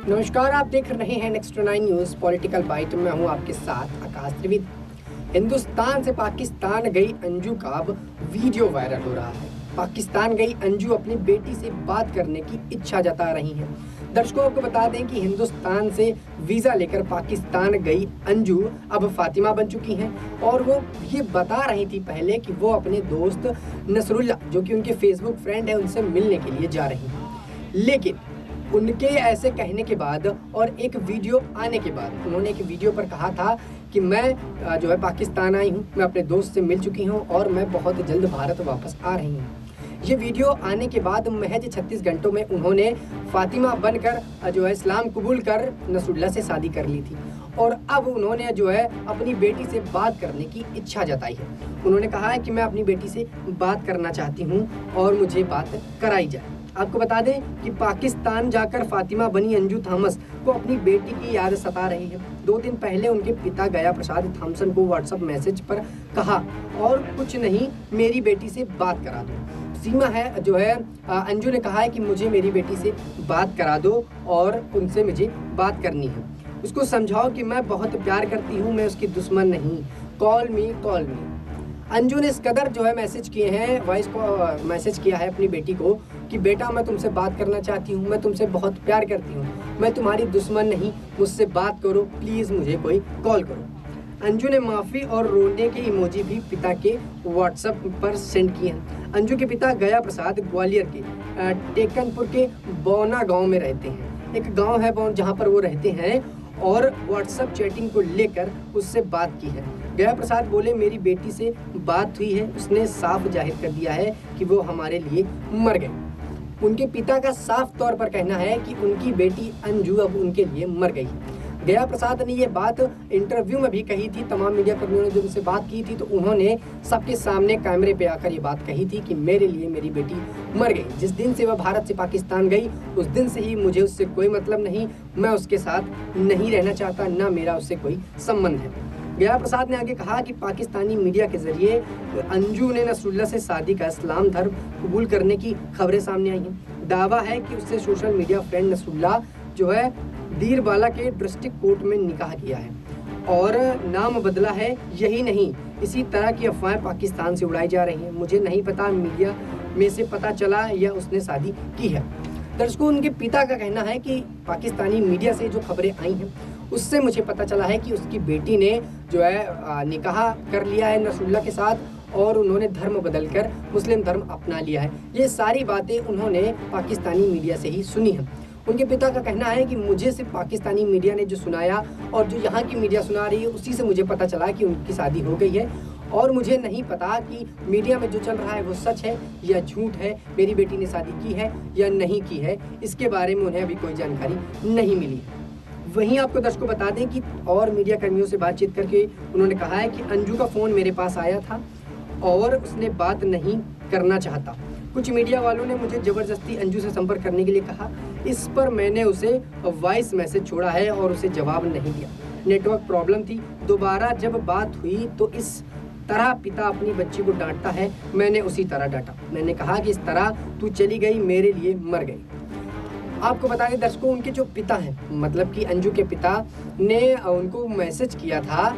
नमस्कार, आप देख रहे हैं नेक्स्ट 9 न्यूज़ पॉलिटिकल बाइट। मैं हूं आपके साथ आकाश त्रिवेदी। हिंदुस्तान से पाकिस्तान गई अंजू का अब वीडियो वायरल हो रहा है। पाकिस्तान गई अंजू अपनी बेटी से बात करने की इच्छा जता रही हैं। दर्शकों को बता दें कि हिंदुस्तान से वीज़ा लेकर पाकिस्तान गई अंजू अब फातिमा बन चुकी हैं और वो ये बता रही थी पहले कि वो अपने दोस्त नसरुल्ला, जो कि उनके फेसबुक फ्रेंड है, उनसे मिलने के लिए जा रही हैं। लेकिन उनके ऐसे कहने के बाद और एक वीडियो आने के बाद उन्होंने एक वीडियो पर कहा था कि मैं जो है पाकिस्तान आई हूँ, मैं अपने दोस्त से मिल चुकी हूँ और मैं बहुत जल्द भारत वापस आ रही हूँ। ये वीडियो आने के बाद महज 36 घंटों में उन्होंने फातिमा बनकर जो है इस्लाम कबूल कर नसरुल्ला से शादी कर ली थी और अब उन्होंने जो है अपनी बेटी से बात करने की इच्छा जताई है। उन्होंने कहा है कि मैं अपनी बेटी से बात करना चाहती हूँ और मुझे बात कराई जाए। आपको बता दें कि पाकिस्तान जाकर फातिमा बनी अंजू थॉमस को अपनी बेटी की याद सता रही है। 2 दिन पहले उनके पिता गया प्रसाद थॉमसन को व्हाट्सएप मैसेज पर कहा, और कुछ नहीं, मेरी बेटी से बात करा दो। सीमा है जो है अंजू ने कहा है कि मुझे मेरी बेटी से बात करा दो और उनसे मुझे बात करनी है। उसको समझाओ कि मैं बहुत प्यार करती हूँ, मैं उसकी दुश्मन नहीं। कॉल मी। अंजू ने इस कदर जो है मैसेज किए हैं, वॉइस को मैसेज किया है अपनी बेटी को कि बेटा, मैं तुमसे बात करना चाहती हूँ, मैं तुमसे बहुत प्यार करती हूँ, मैं तुम्हारी दुश्मन नहीं, मुझसे बात करो प्लीज़, मुझे कोई कॉल करो। अंजू ने माफ़ी और रोने के इमोजी भी पिता के व्हाट्सएप पर सेंड किए हैं। अंजू के पिता गया प्रसाद ग्वालियर के टेकनपुर के बौना गाँव में रहते हैं। एक गाँव है जहाँ पर वो रहते हैं और व्हाट्सएप चैटिंग को लेकर उससे बात की है। गया प्रसाद बोले, मेरी बेटी से बात हुई है, उसने साफ जाहिर कर दिया है कि वो हमारे लिए मर गए। उनके पिता का साफ तौर पर कहना है कि उनकी बेटी अंजू अब उनके लिए मर गई। गया प्रसाद ने ये बात इंटरव्यू में भी कही थी। तमाम मीडिया कर्मियों ने जब उनसे बात की थी तो उन्होंने सबके सामने कैमरे पे आकर ये बात कही थी कि मेरे लिए मेरी बेटी मर गई। जिस दिन से वह भारत से पाकिस्तान गई उस दिन से ही मुझे उससे कोई मतलब नहीं, मैं उसके साथ नहीं रहना चाहता, ना मेरा उससे कोई संबंध है। गया प्रसाद ने आगे कहा कि पाकिस्तानी मीडिया के जरिए अंजू ने नसरुल्ला से शादी का इस्लाम धर्म कबूल करने की खबरें सामने आई हैं। दावा है कि उससे सोशल मीडिया फ्रेंड नसरुल्ला जो है डीरबाला के डिस्ट्रिक्ट कोर्ट में निकाह किया है और नाम बदला है। यही नहीं, इसी तरह की अफवाहें पाकिस्तान से उड़ाई जा रही हैं। मुझे नहीं पता मीडिया में से पता चला या उसने शादी की है। दर्शकों, उनके पिता का कहना है कि पाकिस्तानी मीडिया से जो खबरें आई हैं उससे मुझे पता चला है कि उसकी बेटी ने जो है निकाह कर लिया है नसरुल्ला के साथ और उन्होंने धर्म बदलकर मुस्लिम धर्म अपना लिया है। ये सारी बातें उन्होंने पाकिस्तानी मीडिया से ही सुनी हैं। उनके पिता का कहना है कि मुझे सिर्फ पाकिस्तानी मीडिया ने जो सुनाया और जो यहाँ की मीडिया सुना रही है उसी से मुझे पता चला कि उनकी शादी हो गई है और मुझे नहीं पता कि मीडिया में जो चल रहा है वो सच है या झूठ है, मेरी बेटी ने शादी की है या नहीं की है, इसके बारे में उन्हें अभी कोई जानकारी नहीं मिली। वहीं आपको दर्शकों बता दें कि और मीडिया कर्मियों से बातचीत करके उन्होंने कहा है कि अंजू का फ़ोन मेरे पास आया था और उसने बात नहीं करना चाहता। कुछ मीडिया वालों ने मुझे ज़बरदस्ती अंजू से संपर्क करने के लिए कहा। इस पर मैंने उसे वॉइस मैसेज छोड़ा है और उसे जवाब नहीं दिया। नेटवर्क प्रॉब्लम थी। दोबारा जब बात हुई तो इस तरह पिता अपनी बच्ची को डांटता है, मैंने उसी तरह डांटा। मैंने कहा कि इस तरह तू चली गई, मेरे लिए मर गई। आपको बता दें दर्शकों, उनके जो पिता हैं, मतलब कि अंजू के पिता ने उनको मैसेज किया था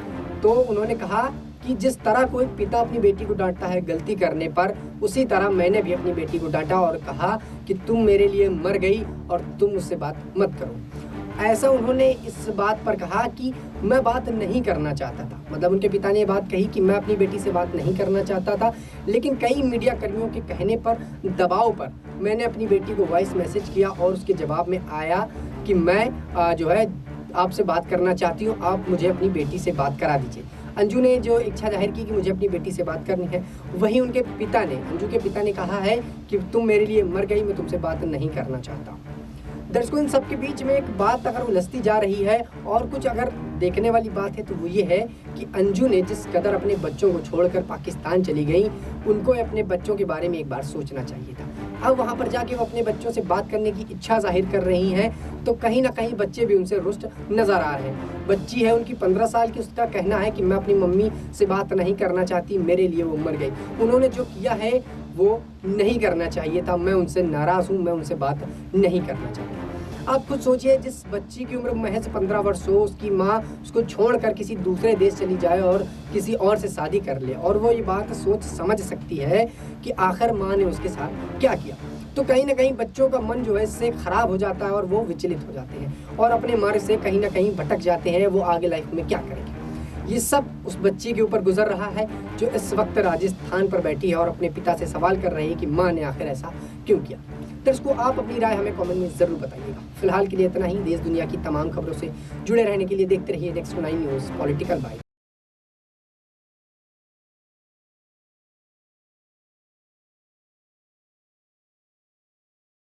तो उन्होंने कहा कि जिस तरह कोई पिता अपनी बेटी को डांटता है गलती करने पर, उसी तरह मैंने भी अपनी बेटी को डांटा और कहा कि तुम मेरे लिए मर गई और तुम मुझसे बात मत करो। ऐसा उन्होंने इस बात पर कहा कि मैं बात नहीं करना चाहता था। मतलब उनके पिता ने ये बात कही कि मैं अपनी बेटी से बात नहीं करना चाहता था, लेकिन कई मीडिया कर्मियों के कहने पर, दबाव पर मैंने अपनी बेटी को वॉइस मैसेज किया और उसके जवाब में आया कि मैं जो है आपसे बात करना चाहती हूँ, आप मुझे अपनी बेटी से बात करा दीजिए। अंजू ने जो इच्छा जाहिर की कि मुझे अपनी बेटी से बात करनी है, वहीं उनके पिता ने, अंजू के पिता ने कहा है कि तुम मेरे लिए मर गई, मैं तुमसे बात नहीं करना चाहता। दर्शकों, इन सब के बीच में एक बात अगर उलझती जा रही है और कुछ अगर देखने वाली बात है तो वो ये है कि अंजू ने जिस कदर अपने बच्चों को छोड़कर पाकिस्तान चली गई, उनको अपने बच्चों के बारे में एक बार सोचना चाहिए था। अब वहाँ पर जाके वो अपने बच्चों से बात करने की इच्छा जाहिर कर रही हैं तो कहीं ना कहीं बच्चे भी उनसे रुष्ट नजर आ रहे हैं। बच्ची है उनकी 15 साल की, उसका कहना है कि मैं अपनी मम्मी से बात नहीं करना चाहती, मेरे लिए वो मर गई। उन्होंने जो किया है वो नहीं करना चाहिए था, मैं उनसे नाराज़ हूँ, मैं उनसे बात नहीं करना चाहती। आप खुद सोचिए, जिस बच्ची की उम्र महज 15 वर्ष हो, उसकी माँ उसको छोड़कर किसी दूसरे देश चली जाए और किसी और से शादी कर ले, और वो ये बात सोच समझ सकती है कि आखिर माँ ने उसके साथ क्या किया, तो कहीं ना कहीं बच्चों का मन जो है इससे खराब हो जाता है और वो विचलित हो जाते हैं और अपने मार्ग से कहीं ना कहीं भटक जाते हैं। वो आगे लाइफ में क्या करेंगे, ये सब उस बच्ची के ऊपर गुजर रहा है जो इस वक्त राजस्थान पर बैठी है और अपने पिता से सवाल कर रही है कि माँ ने आखिर ऐसा क्यों किया। दर्शकों, आप अपनी राय हमें कमेंट में ज़रूर बताइएगा। फिलहाल के लिए इतना ही। देश दुनिया की तमाम खबरों से जुड़े रहने के लिए देखते रहिए नेक्स्ट 9 न्यूज़ पॉलिटिकल बाइट।